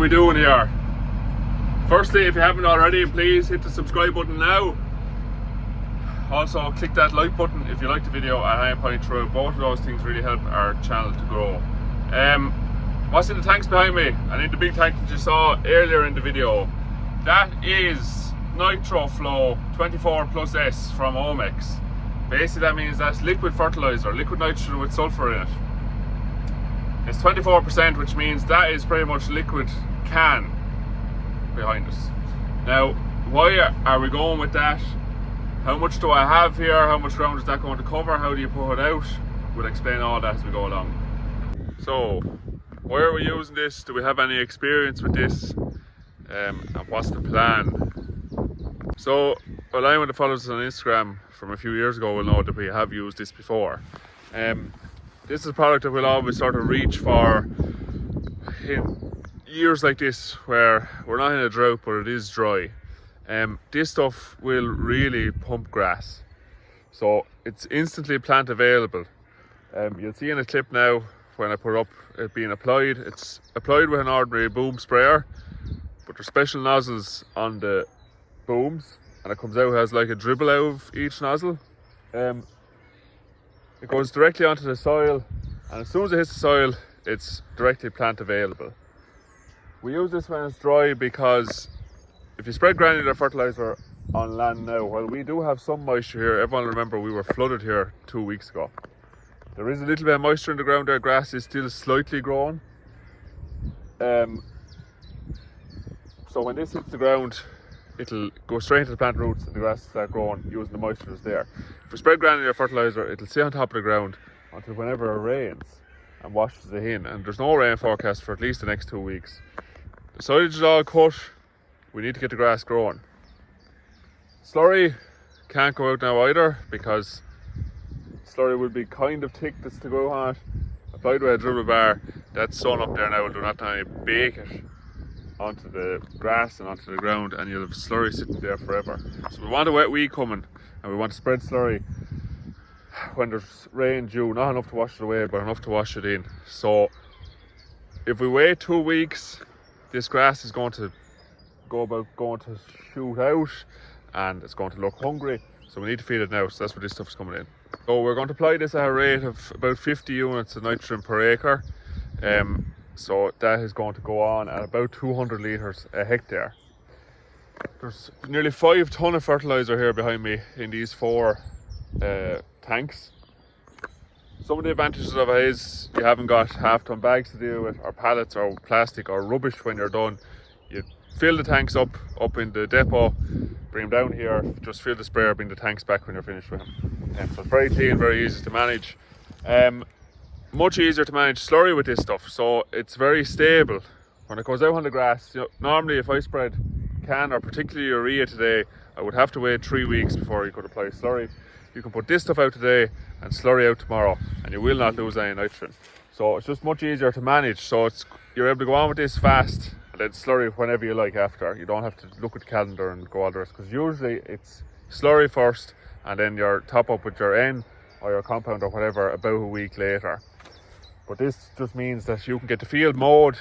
we doing here? Firstly, if you haven't already, please hit the subscribe button now. Also, click that like button if you like the video at any point through. Both of those things really help our channel to grow. What's in the tanks behind me? I need the big tank that you saw earlier in the video. That is Nitro Flow 24 plus S from Omex. Basically that means that's liquid fertilizer, liquid nitrogen with sulfur in it. It's 24%, which means that is pretty much liquid can behind us. Now, why are we going with that? How much do I have here? How much ground is that going to cover? How do you put it out? We'll explain all that as we go along. So, why are we using this? Do we have any experience with this? And what's the plan? So, well, anyone that follows us on Instagram from a few years ago will know that we have used this before. This is a product that we'll always sort of reach for in years like this where we're not in a drought but it is dry. This stuff will really pump grass. So it's instantly plant available. You'll see in a clip now when I put up it being applied. It's applied with an ordinary boom sprayer, but there's special nozzles on the booms and it comes out has like a dribble out of each nozzle. It goes directly onto the soil, and as soon as it hits the soil, it's directly plant available. We use this when it's dry because if you spread granular fertilizer on land now, while we do have some moisture here, everyone remember we were flooded here 2 weeks ago. There is a little bit of moisture in the ground there, grass is still slightly growing. So when this hits the ground, it'll go straight into the plant roots and the grass will start growing using the moisture that's there. If we spread granular fertilizer, it'll stay on top of the ground until whenever it rains and washes it in. And there's no rain forecast for at least the next 2 weeks. The silage is all cut. We need to get the grass growing. Slurry can't go out now either because slurry will be kind of thick that's to go on it. Applied with a dribble bar. That sun up there now will do nothing only bake it onto the grass and onto the ground, and you'll have slurry sitting there forever. So we want a wet week coming and we want to spread slurry when there's rain due, not enough to wash it away but enough to wash it in. So if we wait 2 weeks, this grass is going to shoot out and it's going to look hungry, so we need to feed it now. So that's where this stuff is coming in. So we're going to apply this at a rate of about 50 units of nitrogen per acre. So that is going to go on at about 200 litres a hectare. There's nearly 5 tonne of fertilizer here behind me in these 4 tanks. Some of the advantages of it is you haven't got half-tonne bags to deal with, or pallets, or plastic, or rubbish when you're done. You fill the tanks up in the depot, bring them down here, just fill the sprayer, bring the tanks back when you're finished with them. So it's very clean, very easy to manage. Much easier to manage slurry with this stuff, so it's very stable. When it goes out on the grass, you know, normally if I spread can or particularly urea today, I would have to wait 3 weeks before you could apply slurry. You can put this stuff out today and slurry out tomorrow and you will not lose any nitrogen. So it's just much easier to manage, so you're able to go on with this fast and then slurry whenever you like after. You don't have to look at the calendar and go all the rest, because usually it's slurry first and then your top up with your N or your compound or whatever about a week later. But this just means that you can get the field mowed,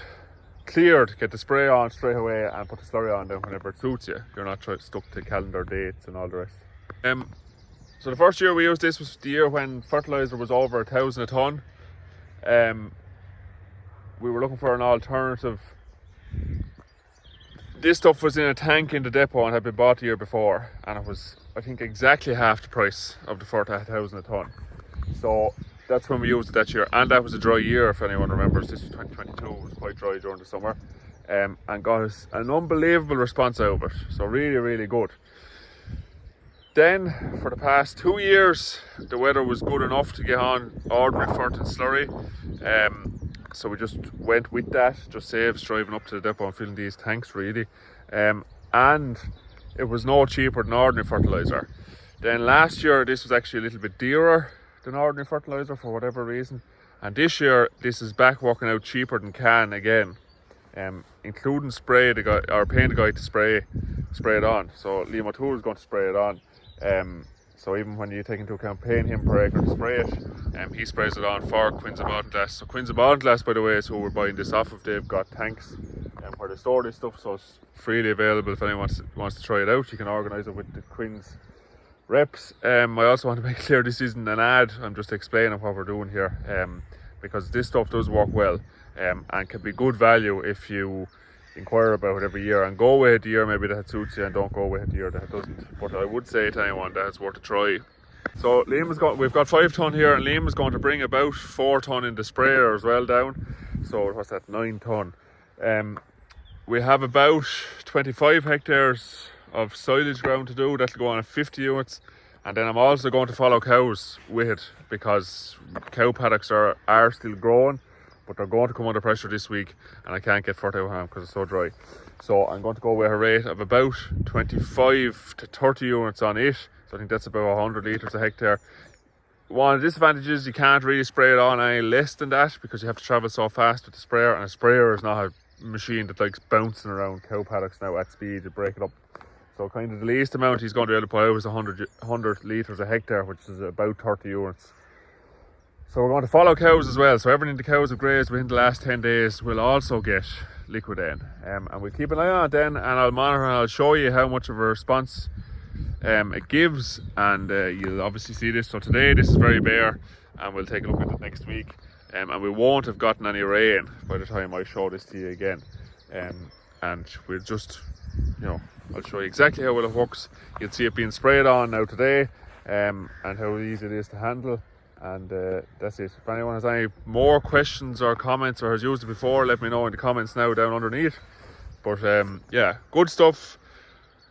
cleared, get the spray on straight away and put the slurry on then whenever it suits you. You're not stuck to calendar dates and all the rest. So the first year we used this was the year when fertilizer was over 1,000 a tonne. We were looking for an alternative. This stuff was in a tank in the depot and had been bought the year before, and it was, I think, exactly half the price of the 4,000 a tonne. So that's when we used it that year, and that was a dry year if anyone remembers. This was 2022, it was quite dry during the summer, and got us an unbelievable response out of it. So really, really good. Then for the past 2 years the weather was good enough to get on ordinary fertile slurry, so we just went with that. Just saves driving up to the depot and filling these tanks really, and it was no cheaper than ordinary fertilizer. Then last year this was actually a little bit dearer than ordinary fertilizer for whatever reason, and this year this is back working out cheaper than can again, including paying the guy to spray it on. So Liam O'Toole is going to spray it on. So even when you take into account paying him per acre to spray it, he sprays it on for Quinns and Baltinglass. So Quinns and Baltinglass, by the way, is who we're buying this off of. They've got tanks where they store this stuff, so it's freely available if anyone wants to try it out. You can organise it with the Queen's reps. I also want to make clear this isn't an ad, I'm just explaining what we're doing here, because this stuff does work well, and can be good value if you inquire about it every year and go away the year maybe that suits you and don't go away the year that doesn't. But I would say to anyone that it's worth a try. So we've got 5 tonne here, and Liam is going to bring about 4 tonne in the sprayer as well down. So what's that, 9 tonne. We have about 25 hectares of silage ground to do. That'll go on at 50 units. And then I'm also going to follow cows with it, because cow paddocks are still growing, but they're going to come under pressure this week, and I can't get fertile ham because it's so dry. So I'm going to go with a rate of about 25 to 30 units on it. So I think that's about 100 litres a hectare. One of the disadvantages, you can't really spray it on any less than that, because you have to travel so fast with the sprayer, and a sprayer is not a machine that likes bouncing around cow paddocks now at speed to break it up. So kind of the least amount he's going to be able to put out is 100 litres a hectare, which is about 30 units. So we're going to follow cows as well. So everything the cows have grazed within the last 10 days will also get liquid in. And we'll keep an eye on it then, and I'll monitor and I'll show you how much of a response it gives, and you'll obviously see this. So today this is very bare, and we'll take a look at it next week, and we won't have gotten any rain by the time I show this to you again, and we'll just, I'll show you exactly how well it works. You'll see it being sprayed on now today, and how easy it is to handle, and that's it. If anyone has any more questions or comments or has used it before, let me know in the comments now down underneath. But yeah, good stuff.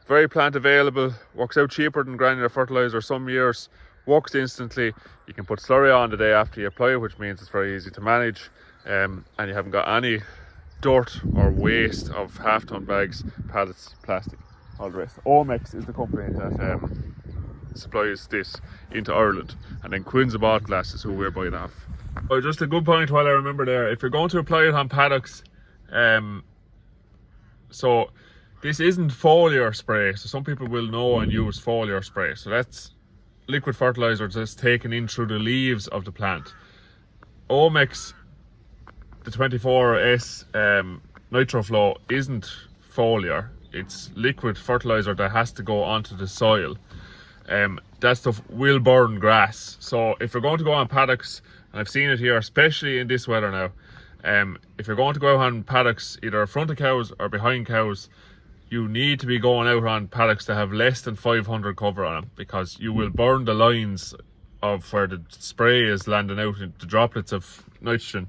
Very plant available, works out cheaper than granular fertilizer some years, works instantly. You can put slurry on the day after you apply, which means it's very easy to manage, and you haven't got any dirt or waste of half-ton bags, pallets, plastic, all the rest. Omex is the company that supplies this into Ireland, and then Quinn's bought glasses, who we're buying off. But just a good point while I remember there, if you're going to apply it on paddocks, so this isn't foliar spray, so some people will know and use foliar spray. So that's liquid fertilizer that's taken in through the leaves of the plant. Omex, the 24S NitroFlow, isn't foliar. It's liquid fertilizer that has to go onto the soil. That stuff will burn grass. So if you're going to go on paddocks, and I've seen it here, especially in this weather now, if you're going to go out on paddocks, either in front of cows or behind cows, you need to be going out on paddocks that have less than 500 cover on them, because you will burn the lines of where the spray is landing out, the droplets of nitrogen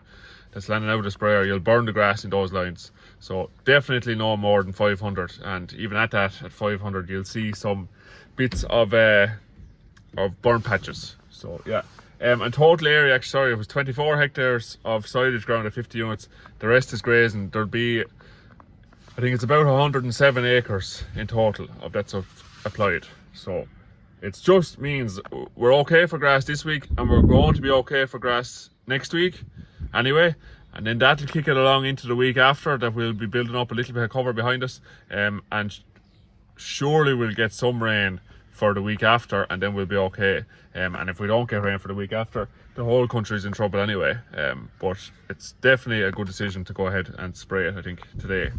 that's landing out of the sprayer. You'll burn the grass in those lines. So definitely no more than 500, and even at that, at 500, you'll see some bits of burn patches. So yeah, and total area, actually, sorry, it was 24 hectares of silage ground at 50 units. The rest is grazing. There'll be, I think it's about 107 acres in total of that stuff applied. So it just means we're okay for grass this week, and we're going to be okay for grass next week anyway, and then that'll kick it along into the week after, that we'll be building up a little bit of cover behind us, and surely we'll get some rain for the week after, and then we'll be okay. And if we don't get rain for the week after, the whole country's in trouble anyway. But it's definitely a good decision to go ahead and spray it, I think, today.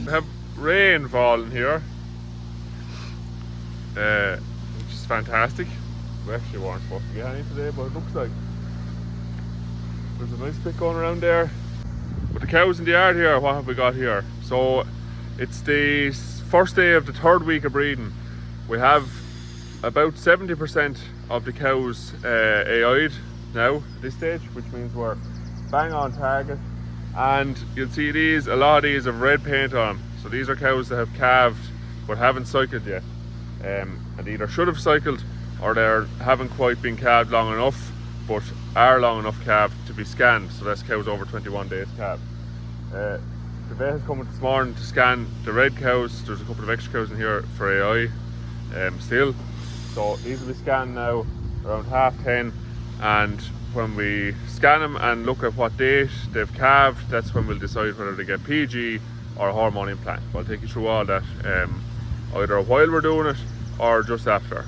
We have rain falling here, which is fantastic. We actually weren't supposed to get any today, but it looks like there's a nice bit going around there. But the cows in the yard here, what have we got here? So it's the first day of the 3rd week of breeding. We have about 70% of the cows AI'd now at this stage, which means we're bang on target. And you'll see a lot of these have red paint on. So these are cows that have calved but haven't cycled yet. And either should have cycled or they haven't quite been calved long enough, but are long enough calved to be scanned. So that's cows over 21 days calved. The vet has come this morning to scan the red cows. There's a couple of extra cows in here for AI still. So these will be scanned now around 10:30, and when we scan them and look at what date they've calved, that's when we'll decide whether they get PG or a hormone implant. I'll take you through all that either while we're doing it or just after.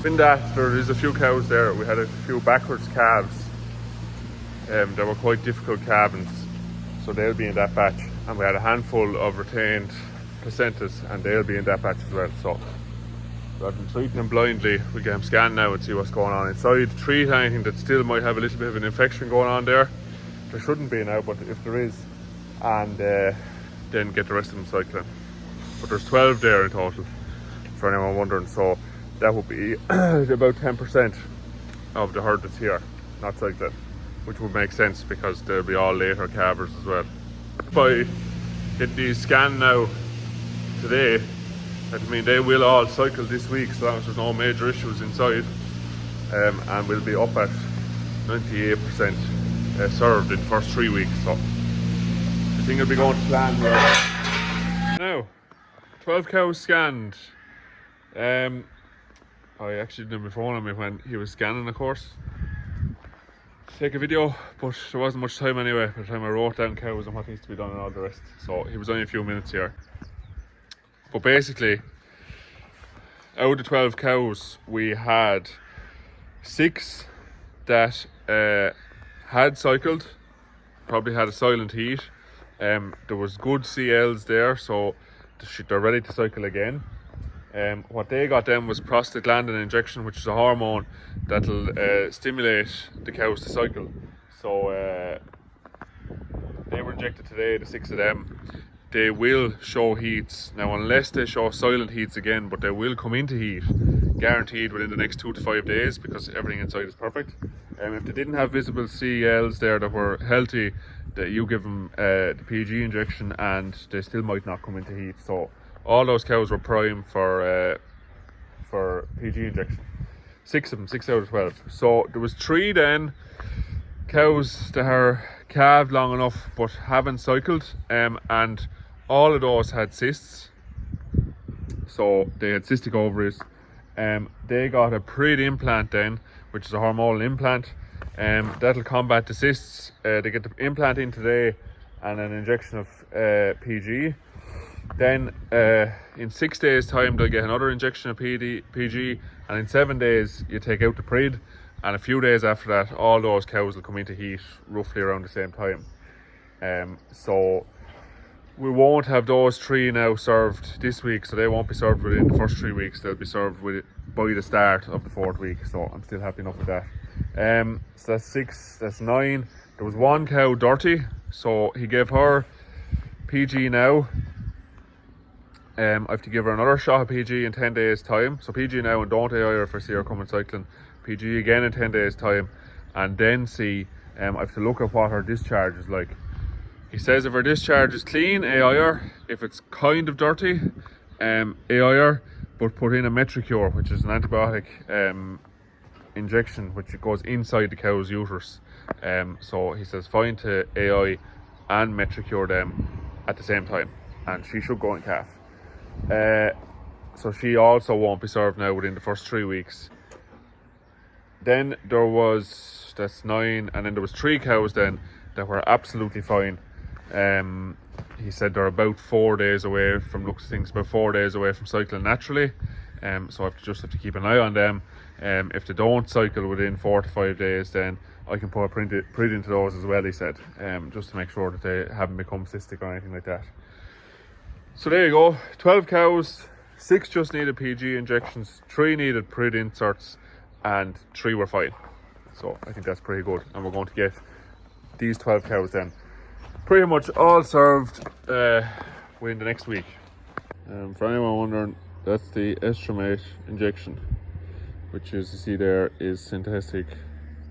In that, there is a few cows there. We had a few backwards calves. They were quite difficult calvings, so they'll be in that batch. And we had a handful of retained placentas, and they'll be in that batch as well. So rather than treating them blindly, we get them scanned now and see what's going on inside. Treat anything that still might have a little bit of an infection going on there. There shouldn't be now, but if there is, and then get the rest of them cycling. But there's 12 there in total, for anyone wondering. So that would be about 10% of the herd that's here, not cycling, which would make sense because they'll be all later calvers as well. By getting these scanned now today, I mean they will all cycle this week so long as there's no major issues inside, and we'll be up at 98% served in the first 3 weeks. So I think it'll be going to plan well. Now, 12 cows scanned. I actually didn't have my phone on me when he was scanning, of course, to take a video, but there wasn't much time anyway by the time I wrote down cows and what needs to be done and all the rest. So he was only a few minutes here. But basically, out of the 12 cows, we had 6 that had cycled, probably had a silent heat. There was good CLs there, so they're ready to cycle again. What they got then was prostaglandin injection, which is a hormone that'll stimulate the cows to cycle. So they were injected today, the 6 of them. They will show heats now, unless they show silent heats again, but they will come into heat, guaranteed within the next 2 to 5 days, because everything inside is perfect. If they didn't have visible CLs there that were healthy, that you give them the PG injection and they still might not come into heat. So all those cows were prime for PG injection. 6 of them, 6 out of 12. So there was 3 then cows that are calved long enough but haven't cycled, and all of those had cysts. So they had cystic ovaries. They got a pre-implant then, which is a hormonal implant. That'll combat the cysts. They get the implant in today and an injection of PG. Then in 6 days time they'll get another injection of PG, and in 7 days you take out the prid, and a few days after that all those cows will come into heat roughly around the same time. So we won't have those 3 now served this week, so they won't be served within the first 3 weeks. They'll be served by the start of the 4th week, so I'm still happy enough with that. So that's 6, that's 9. There was 1 cow dirty, so he gave her PG now. I have to give her another shot of PG in 10 days time. So PG now, and don't AI her if I see her coming cycling. PG again in 10 days time, and then see, I have to look at what her discharge is like. He says if her discharge is clean, AI her. If it's kind of dirty, AI her, but put in a Metricure, which is an antibiotic injection which goes inside the cow's uterus. So he says fine to AI and Metricure them at the same time, and she should go in calf. So she also won't be served now within the first 3 weeks. Then there was, that's 9, and then there was 3 cows then that were absolutely fine. He said they're about 4 days away from looks of things, about 4 days away from cycling naturally. so I just have to keep an eye on them. If they don't cycle within 4 to 5 days, then I can put a print into those as well, he said, just to make sure that they haven't become cystic or anything like that. So there you go, 12 cows, 6 just needed PG injections, 3 needed print inserts, and 3 were fine. So I think that's pretty good, and we're going to get these 12 cows then pretty much all served within the next week. For anyone wondering, that's the estromate injection, which is, you see there, is synthetic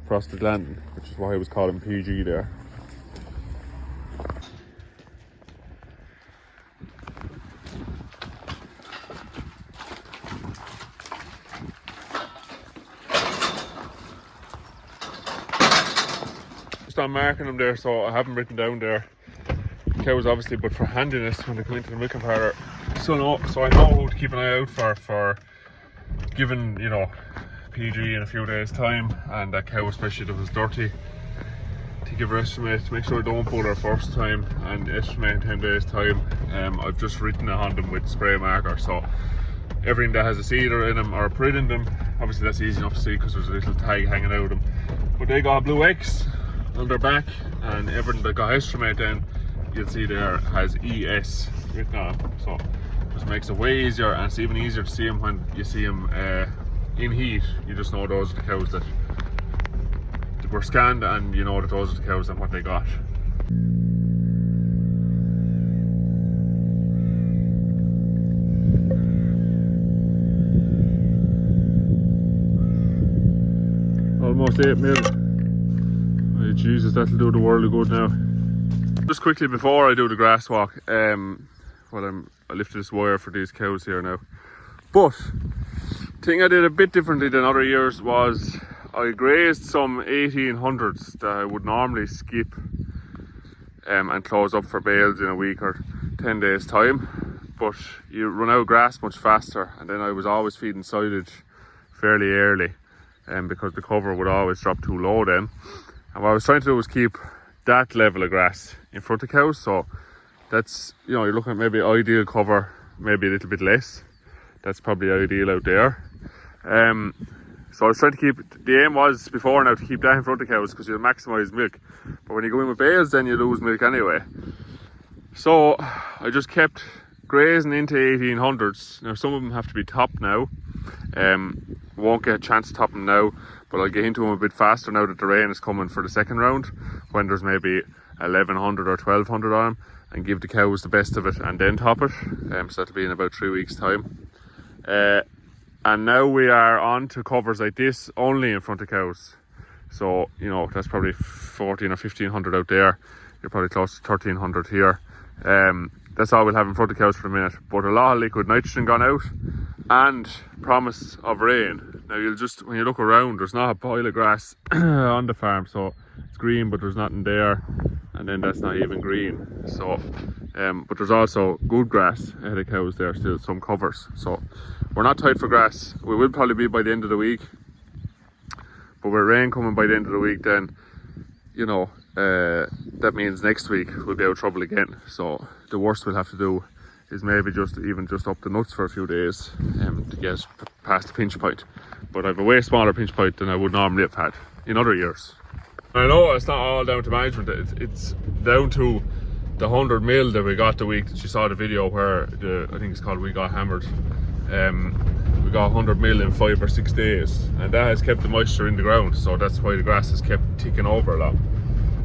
prostaglandin, which is why I was calling PG there. Just on marking them there, so I haven't written down there cows obviously, but for handiness when they come into the milking parlour, so I know who to keep an eye out for giving, you know, PG in a few days time, and that cow especially that was dirty, to give her estimate, to make sure they don't pull her first time, and estimate in 10 days time. I've just written it on them with spray marker, so everything that has a cedar in them or a print in them, obviously that's easy enough to see because there's a little tag hanging out of them, but they got a blue X on their back, and everything that got estimate then you'll see there has ES written on it, so just makes it way easier, and it's even easier to see them when you see them in heat. You just know those are the cows that were scanned, and you know that those are the cows and what they got. Almost 8 mil. Oh, Jesus, that'll do the world of good now. Just quickly before I do the grass walk, I lifted this wire for these cows here now. But the thing I did a bit differently than other years was I grazed some 1800s that I would normally skip and close up for bales in a week or 10 days time. But you run out of grass much faster, and then I was always feeding silage fairly early, because the cover would always drop too low then. And what I was trying to do was keep that level of grass in front of cows, so that's, you know, you're looking at maybe ideal cover, maybe a little bit less. That's probably ideal out there. So I was trying to keep, the aim was before now to keep that in front of cows because you'll maximise milk, but when you go in with bales then you lose milk anyway. So I just kept grazing into 1800s. Now some of them have to be topped now. Won't get a chance to top them now, but I'll get into them a bit faster now that the rain is coming for the second round, when there's maybe 1100 or 1200 on them, and give the cows the best of it and then top it. So that'll be in about 3 weeks time. And now we are on to covers like this only in front of cows. So, you know, that's probably 14 or 1500 out there. You're probably close to 1300 here. That's all we'll have in front of cows for a minute. But a lot of liquid nitrogen gone out, and promise of rain. Now you'll just, when you look around, there's not a pile of grass on the farm, so it's green but there's nothing there, and then that's not even green. So but there's also good grass ahead of cows there, still some covers, so we're not tight for grass. We will probably be by the end of the week, but with rain coming by the end of the week, then, you know, that means next week we'll be out of trouble again. So the worst we'll have to do is maybe just up the nuts for a few days to get past the pinch point. But I have a way smaller pinch point than I would normally have had in other years. I know it's not all down to management, it's down to the 100 mil that we got the week that you saw the video where I think it's called We Got Hammered. We got 100 mil in 5 or 6 days, and that has kept the moisture in the ground, so that's why the grass has kept ticking over a lot.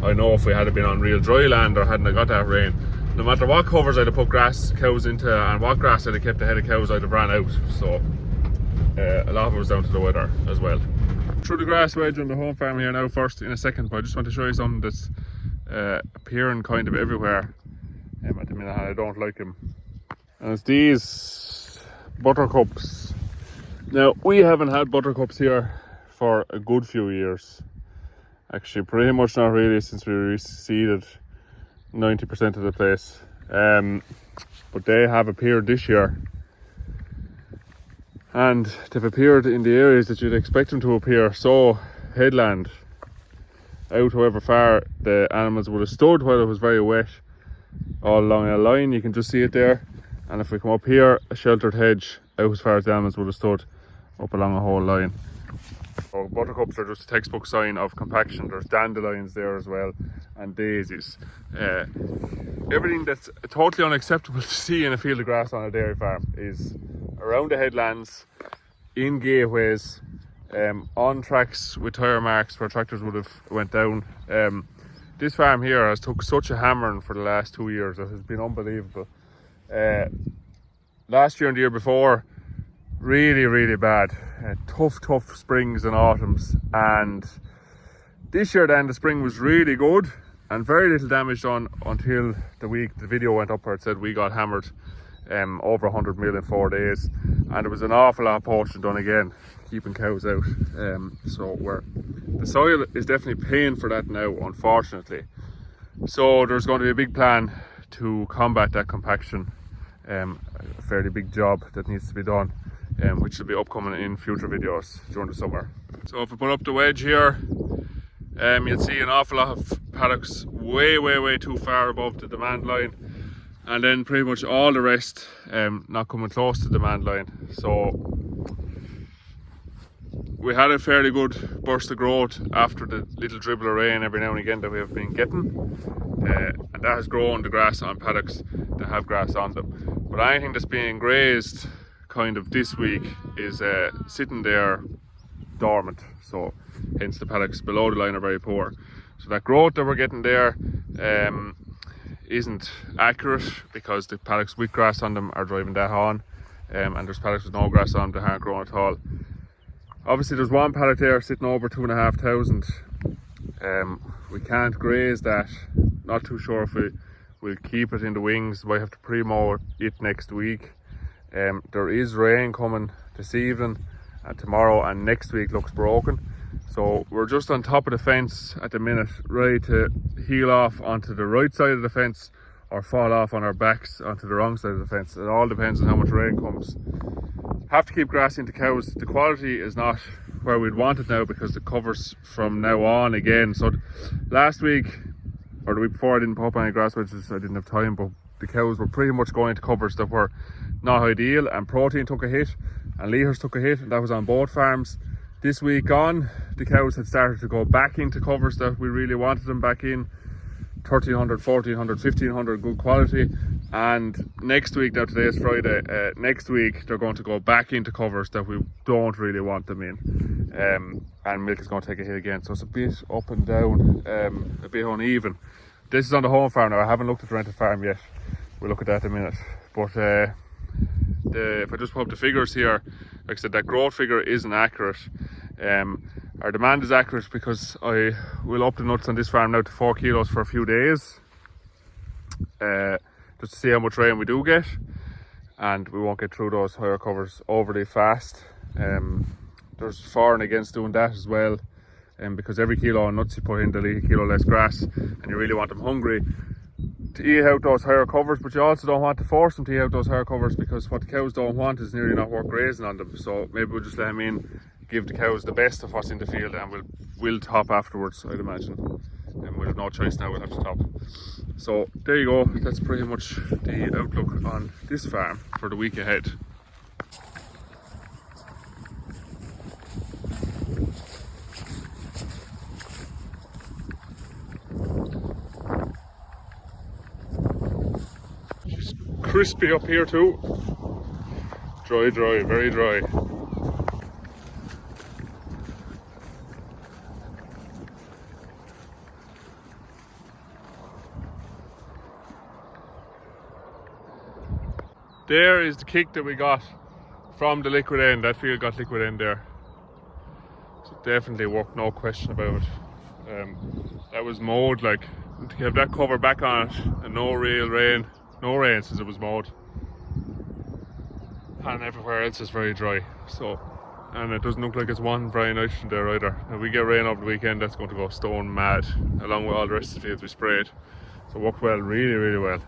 I know if we had been on real dry land or hadn't got that rain, no matter what covers I'd have put cows into and what grass I'd have kept ahead of cows, I'd have ran out. So a lot of it was down to the weather as well. Through the grass wedge on the home farm here now first in a second, but I just want to show you something that's appearing kind of everywhere at the minute, and I don't like them. And it's these buttercups. Now we haven't had buttercups here for a good few years. Actually pretty much not really, since we reseeded 90% of the place. But they have appeared this year, and they've appeared in the areas that you'd expect them to appear. So headland, out however far the animals would have stood while it was very wet, all along a line, you can just see it there. And if we come up here, a sheltered hedge out as far as the almonds would have stood up along a whole line. So buttercups are just a textbook sign of compaction. There's dandelions there as well, and daisies. Everything that's totally unacceptable to see in a field of grass on a dairy farm is around the headlands, in gateways, on tracks with tyre marks where tractors would have went down. This farm here has took such a hammering for the last 2 years. It has been unbelievable. Last year and the year before, really bad. Tough springs and autumns, and this year then the spring was really good and very little damage done until the week the video went up where it said we got hammered over 100 mil in 4 days, and there was an awful lot of poaching done again, keeping cows out. So the soil is definitely paying for that now, unfortunately. So there's going to be a big plan to combat that compaction, a fairly big job that needs to be done, which will be upcoming in future videos during the summer. So if we put up the wedge here, you'll see an awful lot of paddocks way too far above the demand line, and then pretty much all the rest not coming close to the demand line. So we had a fairly good burst of growth after the little dribble of rain every now and again that we have been getting, and that has grown the grass on paddocks that have grass on them. But anything that's being grazed kind of this week is sitting there dormant, so hence the paddocks below the line are very poor. So that growth that we're getting there isn't accurate, because the paddocks with grass on them are driving that on, and there's paddocks with no grass on them that aren't growing at all. Obviously there's one paddock there sitting over 2,500. We can't graze that. Not too sure if we'll keep it in the wings. Might have to pre-mow it next week. There is rain coming this evening and tomorrow, and next week looks broken. So we're just on top of the fence at the minute, ready to heel off onto the right side of the fence or fall off on our backs onto the wrong side of the fence. It all depends on how much rain comes. Have to keep grass into cows. The quality is not where we'd want it now, because the covers from now on again. So last week or the week before, I didn't put up any grass wedges, I didn't have time, but the cows were pretty much going to covers that were not ideal, and protein took a hit and leaders took a hit, and that was on both farms. This week on, the cows had started to go back into covers that we really wanted them back in, 1300, 1400, 1500, good quality. And next week, now today is Friday, next week they're going to go back into covers that we don't really want them in, and milk is going to take a hit again. So it's a bit up and down, a bit uneven. This is on the home farm now. I haven't looked at the rented farm yet. We'll look at that in a minute. But if I just put up the figures here, like I said, that growth figure isn't accurate. Our demand is accurate because I will up the nuts on this farm now to 4 kilos for a few days, just to see how much rain we do get, and we won't get through those higher covers overly fast. There's for and against doing that as well, because every kilo of nuts you put in, they'll eat a kilo less grass, and you really want them hungry to eat out those higher covers, but you also don't want to force them to eat out those higher covers, because what the cows don't want is nearly not worth grazing on them. So maybe we'll just let them in, give the cows the best of what's in the field, and we'll top afterwards, I'd imagine. And we'll have no choice now, we'll have to top. So there you go, that's pretty much the outlook on this farm for the week ahead. It's crispy up here too. Dry, very dry. There is the kick that we got from the liquid end. That field got liquid end there. So definitely worked, no question about it. That was mowed, like, to have that cover back on it, and no real rain. No rain since it was mowed. And everywhere else is very dry. So, and it doesn't look like it's one very nitrogen there either. If we get rain over the weekend, that's going to go stone mad, along with all the rest of the fields we sprayed. So it worked well, really well.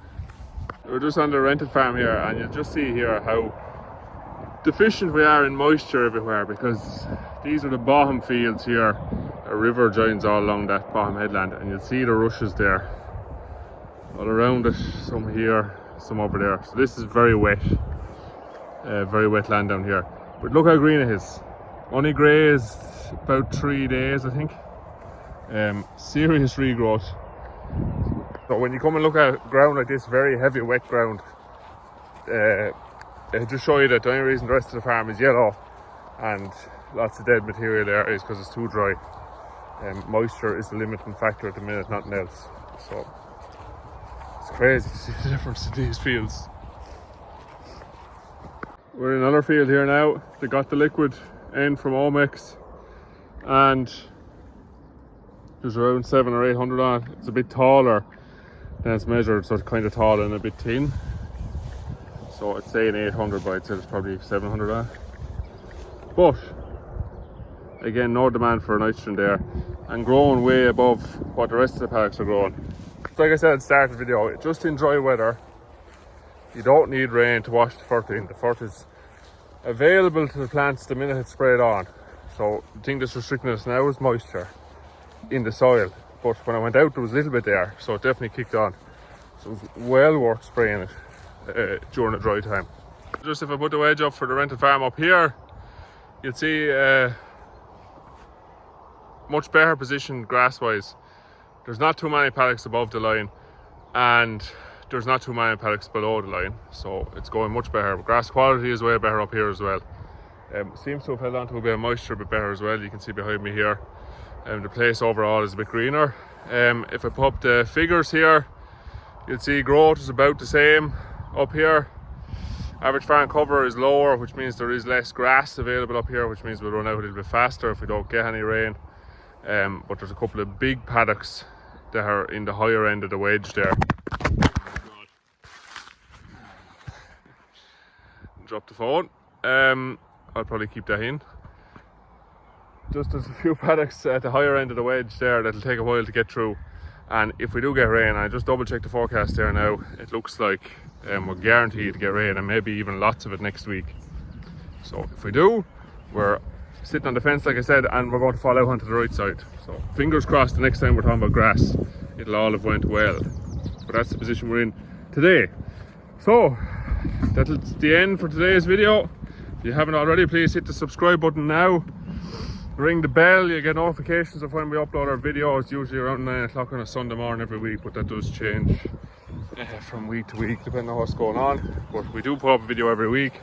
We're just on the rented farm here, and you'll just see here how deficient we are in moisture everywhere, because these are the bottom fields here. A river joins all along that bottom headland, and you'll see the rushes there all around it, some here, some over there. So this is very wet. very wet land down here. But look how green it is. Only grazed about 3 days, I think. Serious regrowth. So when you come and look at ground like this, very heavy wet ground, it'll just show you that the only reason the rest of the farm is yellow and lots of dead material there is because it's too dry. Moisture is the limiting factor at the minute, nothing else. So it's crazy to see the difference in these fields. We're in another field here now. They got the liquid in from Omex and there's around 700 or 800 on it. It's a bit taller than it's measured, so it's kind of tall and a bit thin. So it's saying 800, but I'd say it's probably 700 on it. But again, no demand for nitrogen there and growing way above what the rest of the paddocks are growing. So like I said at the start of the video, just in dry weather, you don't need rain to wash the fert in. The fert is available to the plants the minute it's sprayed on. So the thing that's restricting us now is moisture in the soil. But when I went out, there was a little bit there, so it definitely kicked on. So it was well worth spraying it during the dry time. Just if I put the wedge up for the rental farm up here, you'll see much better position grass-wise. There's not too many paddocks above the line, and there's not too many paddocks below the line, so it's going much better. Grass quality is way better up here as well. Seems to have held on to a bit of moisture a bit better as well. You can see behind me here. The place overall is a bit greener. If I put up the figures here, you'll see growth is about the same up here. Average farm cover is lower, which means there is less grass available up here, which means we'll run out a little bit faster if we don't get any rain. But there's a couple of big paddocks that are in the higher end of the wedge there. Drop the phone. I'll probably keep that in. Just there's a few paddocks at the higher end of the wedge there that'll take a while to get through, and if we do get rain, I just double check the forecast there now, it looks like we're guaranteed to get rain and maybe even lots of it next week. So if we do, we're sitting on the fence like I said, and we're going to fall out onto the right side. So fingers crossed the next time we're talking about grass it'll all have went well, but that's the position we're in today. So that's the end for today's video. If you haven't already, please hit the subscribe button now. Ring the bell, you get notifications of when we upload our videos, usually around 9 o'clock on a Sunday morning every week, but that does change from week to week depending on what's going on. But we do put up a video every week.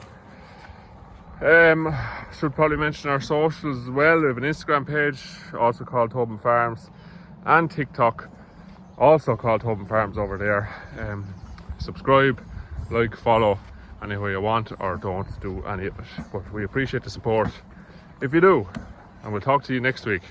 Should probably mention our socials as well. We have an Instagram page, also called Tobin Farms, and TikTok, also called Tobin Farms over there. Subscribe, like, follow any way you want, or don't do any of it. But we appreciate the support if you do. And we'll talk to you next week.